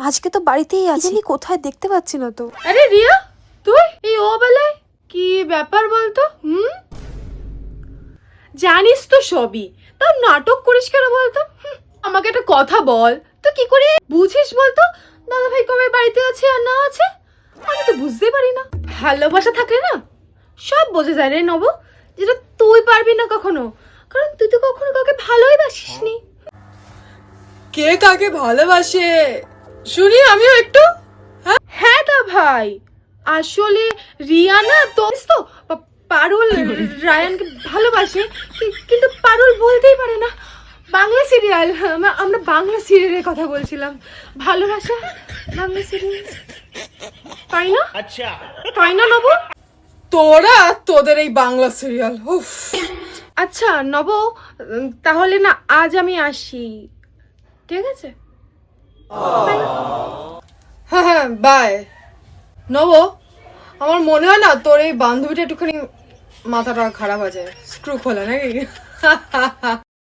আজকে তো বাড়িতেই আছি, কোথায় দেখতে পাচ্ছি না তো। আরে রিয়া, তুই এই ও বেলায় কি ব্যাপার বলতো? জানিস তো সবই, তাও নাটক করিস কেন বলতো? আমাকে একটা কথা বল, তুই কি করে বুঝিস বলতো দাদা ভাই কবে বাড়িতে আছে আর না আছে? আমি তো বুঝতেই পারি না। ভালোবাসা থাকলে না সব বোঝা যায় রে নব, যেটা তুই পারবি না কখনো, কারণ তুই তো কখনো কাউকে ভালোই বাসিসনি। কে কাকে ভালোবাসে শুনি আমিও একটু। হ্যাঁ দা ভাই, আসলে রিয়া না তো পারুল রায়ানকে ভালোবাসে, কিন্তু পারুল বলতেই পারে না। বাংলা সিরিয়াল, আমরা বাংলা সিরিয়ালের কথা বলছিলাম। ভালোবাসা বাংলা সিরিয়াল, তাই না? আচ্ছা, তাই না নব? তোরা তোদের এই বাংলা সিরিয়াল, উফ। আচ্ছা নব, তাহলে না আজ আমি আসি, ঠিক আছে? হ্যাঁ হ্যাঁ, বাই। নব, আমার মনে হয় না তোর এই বান্ধবীটা একটুখানি মাথাটা খারাপ আছে, স্ক্রু খোলা নাকি?